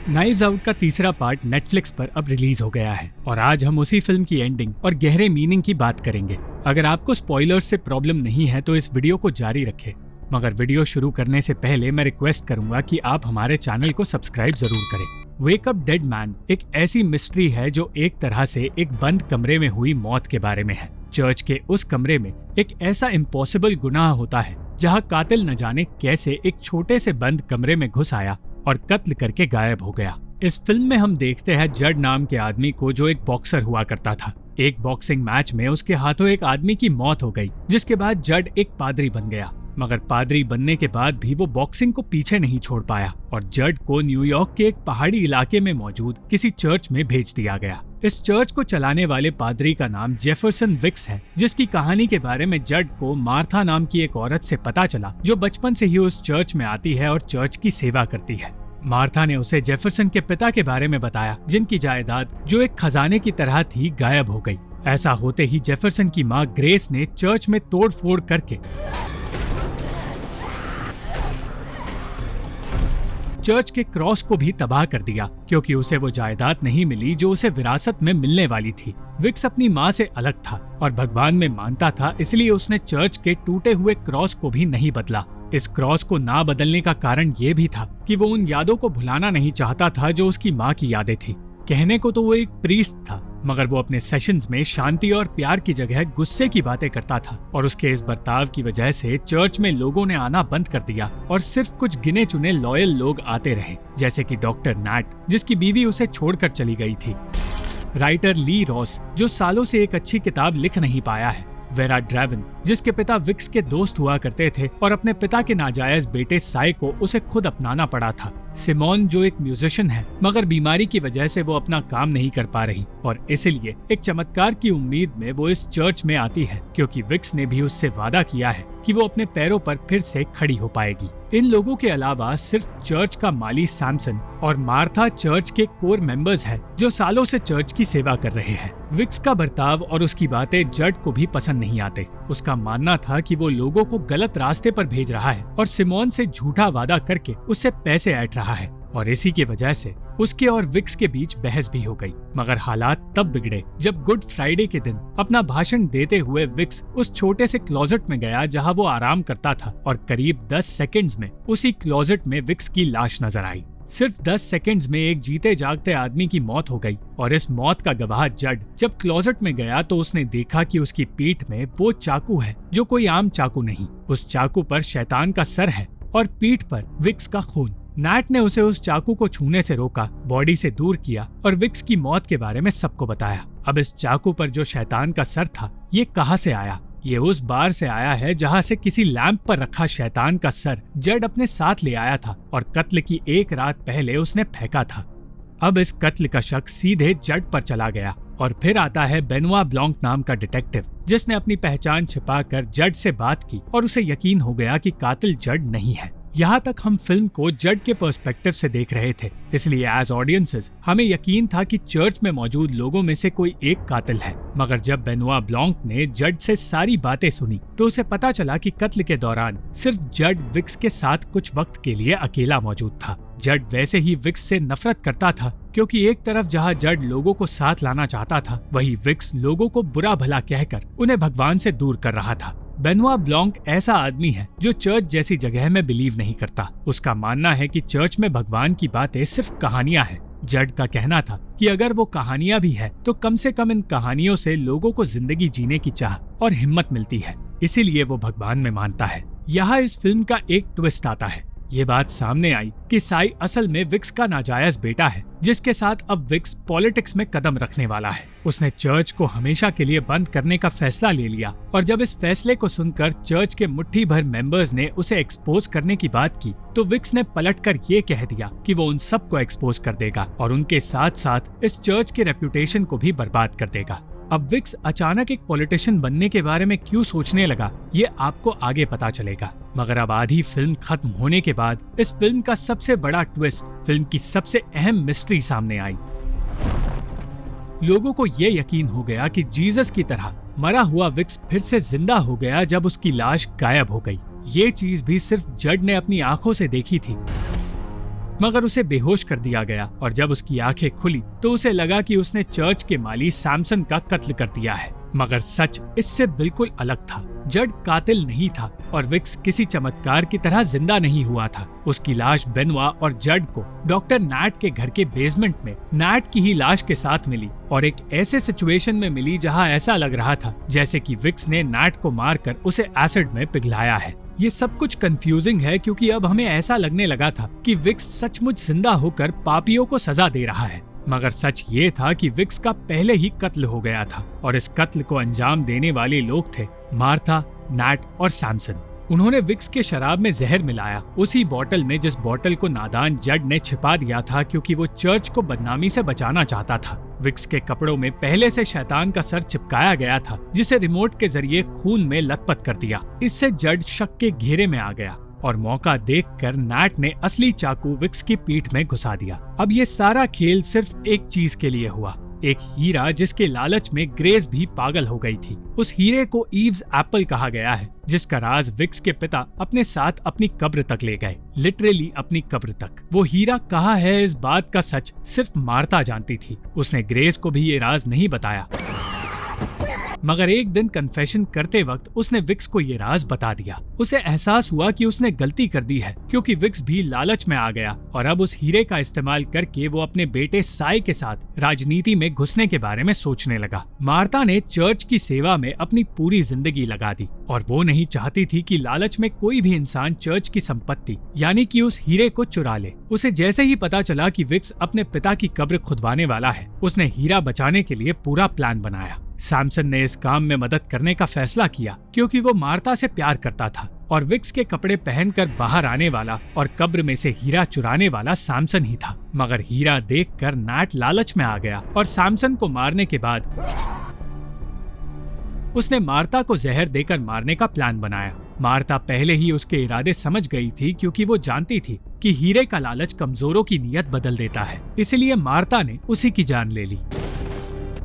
Knives out का तीसरा part Netflix पर अब रिलीज हो गया है और आज हम उसी फिल्म की एंडिंग और गहरे मीनिंग की बात करेंगे। अगर आपको स्पॉयलर्स से प्रॉब्लम नहीं है तो इस वीडियो को जारी रखें, मगर वीडियो शुरू करने से पहले मैं रिक्वेस्ट करूंगा कि आप हमारे चैनल को सब्सक्राइब जरूर करें। वेक अप डेड मैन एक ऐसी मिस्ट्री है जो एक तरह से एक बंद कमरे में हुई मौत के बारे में है। चर्च के उस कमरे में एक ऐसा इम्पॉसिबल गुनाह होता है जहाँ कातिल न जाने कैसे एक छोटे से बंद कमरे में घुस आया और कत्ल करके गायब हो गया। इस फिल्म में हम देखते हैं जड नाम के आदमी को जो एक बॉक्सर हुआ करता था। एक बॉक्सिंग मैच में उसके हाथों एक आदमी की मौत हो गई, जिसके बाद जड एक पादरी बन गया। मगर पादरी बनने के बाद भी वो बॉक्सिंग को पीछे नहीं छोड़ पाया और जड को न्यूयॉर्क के एक पहाड़ी इलाके में मौजूद किसी चर्च में भेज दिया गया। इस चर्च को चलाने वाले पादरी का नाम जेफरसन विक्स है, जिसकी कहानी के बारे में जड को मार्था नाम की एक औरत से पता चला जो बचपन से ही उस चर्च में आती है और चर्च की सेवा करती है। मार्था ने उसे जेफरसन के पिता के बारे में बताया, जिनकी जायदाद जो एक खजाने की तरह थी गायब हो गई। ऐसा होते ही जेफरसन की माँ ग्रेस ने चर्च में तोड़फोड़ करके चर्च के क्रॉस को भी तबाह कर दिया, क्योंकि उसे वो जायदाद नहीं मिली जो उसे विरासत में मिलने वाली थी। विक्स अपनी माँ से अलग था और भगवान में मानता था, इसलिए उसने चर्च के टूटे हुए क्रॉस को भी नहीं बदला। इस क्रॉस को ना बदलने का कारण ये भी था कि वो उन यादों को भुलाना नहीं चाहता था जो उसकी माँ की यादें थी। कहने को तो वो एक प्रीस्ट था, मगर वो अपने सेशंस में शांति और प्यार की जगह गुस्से की बातें करता था और उसके इस बर्ताव की वजह से चर्च में लोगों ने आना बंद कर दिया और सिर्फ कुछ गिने चुने लॉयल लोग आते रहे, जैसे कि डॉक्टर नैट, जिसकी बीवी उसे छोड़कर चली गई थी। राइटर ली रॉस, जो सालों से एक अच्छी किताब लिख नहीं पाया है। वेरा ड्रेवन, जिसके पिता विक्स के दोस्त हुआ करते थे और अपने पिता के नाजायज बेटे साई को उसे खुद अपनाना पड़ा था। सिमोन, जो एक म्यूजिशियन है, मगर बीमारी की वजह से वो अपना काम नहीं कर पा रही और इसलिए एक चमत्कार की उम्मीद में वो इस चर्च में आती है, क्योंकि विक्स ने भी उससे वादा किया है कि वो अपने पैरों पर फिर से खड़ी हो पाएगी। इन लोगों के अलावा सिर्फ चर्च का माली सैमसन और मार्था चर्च के कोर मेंबर्स हैं, जो सालों से चर्च की सेवा कर रहे हैं। विक्स का बर्ताव और उसकी बातें जड को भी पसंद नहीं आते। उसका मानना था कि वो लोगों को गलत रास्ते पर भेज रहा है और सिमोन से झूठा वादा करके उससे पैसे ऐंठ रहा है और इसी की वजह से उसके और विक्स के बीच बहस भी हो गई। मगर हालात तब बिगड़े जब गुड फ्राइडे के दिन अपना भाषण देते हुए विक्स उस छोटे से क्लोजेट में गया जहां वो आराम करता था और करीब 10 सेकंड्स में उसी क्लोजेट में विक्स की लाश नजर आई। सिर्फ 10 सेकंड्स में एक जीते जागते आदमी की मौत हो गई और इस मौत का गवाह जड जब क्लोजेट में गया तो उसने देखा कि उसकी पीठ में वो चाकू है जो कोई आम चाकू नहीं। उस चाकू पर शैतान का सर है और पीठ पर विक्स का खून। नैट ने उसे उस चाकू को छूने से रोका, बॉडी से दूर किया और विक्स की मौत के बारे में सबको बताया। अब इस चाकू पर जो शैतान का सर था, ये कहाँ से आया? ये उस बार से आया है जहाँ से किसी लैंप पर रखा शैतान का सर जड अपने साथ ले आया था और कत्ल की एक रात पहले उसने फेंका था। अब इस कत्ल का शक सीधे जड पर चला गया और फिर आता है बेनवा ब्लॉन्क नाम का डिटेक्टिव, जिसने अपनी पहचान छिपाकर जड से बात की और उसे यकीन हो गया कि कातिल जड नहीं है। यहाँ तक हम फिल्म को जड के पर्सपेक्टिव से देख रहे थे, इसलिए एज ऑडियंसेस हमें यकीन था कि चर्च में मौजूद लोगों में से कोई एक कातिल है। मगर जब बेनवा ब्लॉन्क ने जड से सारी बातें सुनी तो उसे पता चला कि कत्ल के दौरान सिर्फ जड विक्स के साथ कुछ वक्त के लिए अकेला मौजूद था। जड वैसे ही विक्स से नफरत करता था, क्योंकि एक तरफ जहाँ जड लोगों को साथ लाना चाहता था, वही विक्स लोगों को बुरा भला कहकर उन्हें भगवान से दूर कर रहा था। बेनवा ब्लॉन्क ऐसा आदमी है जो चर्च जैसी जगह में बिलीव नहीं करता। उसका मानना है कि चर्च में भगवान की बातें सिर्फ कहानियां हैं। जड का कहना था कि अगर वो कहानियां भी है तो कम से कम इन कहानियों से लोगों को जिंदगी जीने की चाह और हिम्मत मिलती है, इसीलिए वो भगवान में मानता है। यहाँ इस फिल्म का एक ट्विस्ट आता है। ये बात सामने आई कि साई असल में विक्स का नाजायज बेटा है, जिसके साथ अब विक्स पॉलिटिक्स में कदम रखने वाला है। उसने चर्च को हमेशा के लिए बंद करने का फैसला ले लिया और जब इस फैसले को सुनकर चर्च के मुट्ठी भर मेंबर्स ने उसे एक्सपोज करने की बात की तो विक्स ने पलटकर ये कह दिया कि वो उन सबको एक्सपोज कर देगा और उनके साथ साथ इस चर्च के रेपुटेशन को भी बर्बाद कर देगा। अब विक्स अचानक एक पॉलिटिशियन बनने के बारे में क्यों सोचने लगा, ये आपको आगे पता चलेगा। मगर अब आधी फिल्म खत्म होने के बाद इस फिल्म का सबसे बड़ा ट्विस्ट, फिल्म की सबसे अहम मिस्ट्री सामने आई। लोगों को ये यकीन हो गया कि जीसस की तरह मरा हुआ विक्स फिर से जिंदा हो गया जब उसकी लाश गायब हो गई। ये चीज भी सिर्फ जड ने अपनी आंखों से देखी थी। मगर उसे बेहोश कर दिया गया और जब उसकी आंखें खुली तो उसे लगा कि उसने चर्च के माली सैमसन का कत्ल कर दिया है। मगर सच इससे बिल्कुल अलग था। जड कातिल नहीं था और विक्स किसी चमत्कार की तरह जिंदा नहीं हुआ था। उसकी लाश बेनवा और जड को डॉक्टर नैट के घर के बेसमेंट में नैट की ही लाश के साथ मिली और एक ऐसे सिचुएशन में मिली जहां ऐसा लग रहा था जैसे कि विक्स ने नैट को मारकर उसे एसिड में पिघलाया है। ये सब कुछ कंफ्यूजिंग है क्योंकि अब हमें ऐसा लगने लगा था कि विक्स सचमुच जिंदा होकर पापियों को सजा दे रहा है। मगर सच ये था कि विक्स का पहले ही कत्ल हो गया था और इस कत्ल को अंजाम देने वाले लोग थे मार्था, नैट और सैमसन। उन्होंने विक्स के शराब में जहर मिलाया, उसी बोतल में जिस बोतल को नादान जड ने छिपा दिया था क्योंकि वो चर्च को बदनामी से बचाना चाहता था। विक्स के कपड़ों में पहले से शैतान का सर चिपकाया गया था जिसे रिमोट के जरिए खून में लथपथ कर दिया। इससे जड शक के घेरे में आ गया और मौका देखकर नैट ने असली चाकू विक्स की पीठ में घुसा दिया। अब ये सारा खेल सिर्फ एक चीज के लिए हुआ, एक हीरा जिसके लालच में ग्रेस भी पागल हो गई थी। उस हीरे को ईव्स एप्पल कहा गया है जिसका राज विक्स के पिता अपने साथ अपनी कब्र तक ले गए, लिटरली अपनी कब्र तक। वो हीरा कहाँ है इस बात का सच सिर्फ मार्था जानती थी। उसने ग्रेस को भी ये राज नहीं बताया, मगर एक दिन कन्फेशन करते वक्त उसने विक्स को ये राज बता दिया। उसे एहसास हुआ कि उसने गलती कर दी है क्योंकि विक्स भी लालच में आ गया और अब उस हीरे का इस्तेमाल करके वो अपने बेटे साई के साथ राजनीति में घुसने के बारे में सोचने लगा। मार्था ने चर्च की सेवा में अपनी पूरी जिंदगी लगा दी और वो नहीं चाहती थी कि लालच में कोई भी इंसान चर्च की संपत्ति यानी कि उस हीरे को चुरा ले। उसे जैसे ही पता चला कि विक्स अपने पिता की कब्र खुदवाने वाला है, उसने हीरा बचाने के लिए पूरा प्लान बनाया। सैमसन ने इस काम में मदद करने का फैसला किया क्योंकि वो मार्था से प्यार करता था और विक्स के कपड़े पहनकर बाहर आने वाला और कब्र में से हीरा चुराने वाला सैमसन ही था। मगर हीरा देखकर नैट लालच में आ गया और सैमसन को मारने के बाद उसने मार्था को जहर देकर मारने का प्लान बनाया। मार्था पहले ही उसके इरादे समझ गई थी क्योंकि वो जानती थी कि हीरे का लालच कमजोरों की नीयत बदल देता है, इसलिए मार्था ने उसी की जान ले ली।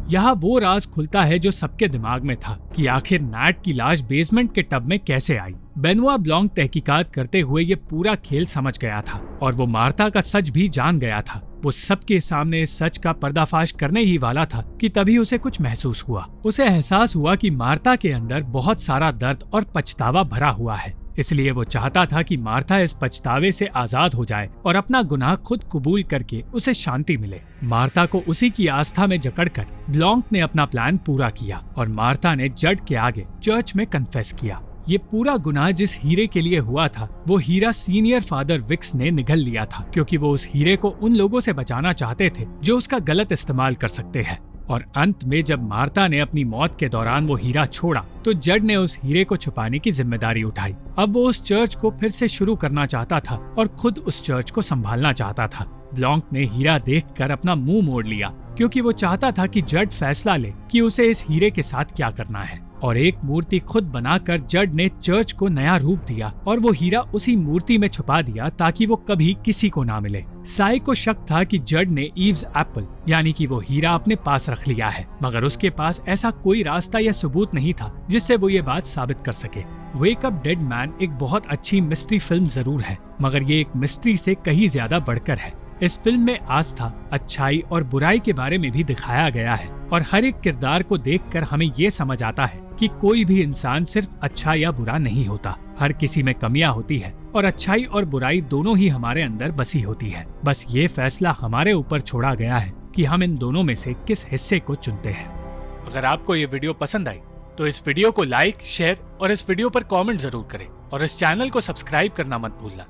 यहाँ वो राज खुलता है जो सबके दिमाग में था कि आखिर नैट की लाश बेसमेंट के टब में कैसे आई। बेनवा ब्लॉन्क तहकीकात करते हुए ये पूरा खेल समझ गया था और वो मार्था का सच भी जान गया था। वो सबके सामने इस सच का पर्दाफाश करने ही वाला था कि तभी उसे कुछ महसूस हुआ। उसे एहसास हुआ कि मार्था के अंदर बहुत सारा दर्द और पछतावा भरा हुआ है, इसलिए वो चाहता था कि मार्था इस पछतावे से आजाद हो जाए और अपना गुनाह खुद कबूल करके उसे शांति मिले। मार्था को उसी की आस्था में जकड़कर ब्लॉन्क ने अपना प्लान पूरा किया और मार्था ने जड के आगे चर्च में कन्फेस किया। ये पूरा गुनाह जिस हीरे के लिए हुआ था वो हीरा सीनियर फादर विक्स ने निगल लिया था क्योंकि वो उस हीरे को उन लोगों से बचाना चाहते थे जो उसका गलत इस्तेमाल कर सकते हैं। और अंत में जब मार्था ने अपनी मौत के दौरान वो हीरा छोड़ा तो जड ने उस हीरे को छुपाने की जिम्मेदारी उठाई। अब वो उस चर्च को फिर से शुरू करना चाहता था और खुद उस चर्च को संभालना चाहता था। ब्लॉन्क ने हीरा देखकर अपना मुंह मोड़ लिया क्योंकि वो चाहता था कि जड फैसला ले कि उसे इस हीरे के साथ क्या करना है। और एक मूर्ति खुद बनाकर जड ने चर्च को नया रूप दिया और वो हीरा उसी मूर्ति में छुपा दिया ताकि वो कभी किसी को ना मिले। साई को शक था कि जड ने ईव्स एप्पल यानी कि वो हीरा अपने पास रख लिया है, मगर उसके पास ऐसा कोई रास्ता या सबूत नहीं था जिससे वो ये बात साबित कर सके। वेक अप डेड मैन एक बहुत अच्छी मिस्ट्री फिल्म जरूर है, मगर ये एक मिस्ट्री से कहीं ज्यादा बढ़कर है। इस फिल्म में आस्था, अच्छाई और बुराई के बारे में भी दिखाया गया है और हर एक किरदार को देखकर हमें ये समझ आता है कि कोई भी इंसान सिर्फ अच्छा या बुरा नहीं होता। हर किसी में कमियां होती है और अच्छाई और बुराई दोनों ही हमारे अंदर बसी होती है। बस ये फैसला हमारे ऊपर छोड़ा गया है कि हम इन दोनों में से किस हिस्से को चुनते हैं। अगर आपको ये वीडियो पसंद आई तो इस वीडियो को लाइक, शेयर और इस वीडियो पर कमेंट जरूर करें और इस चैनल को सब्सक्राइब करना मत भूलना।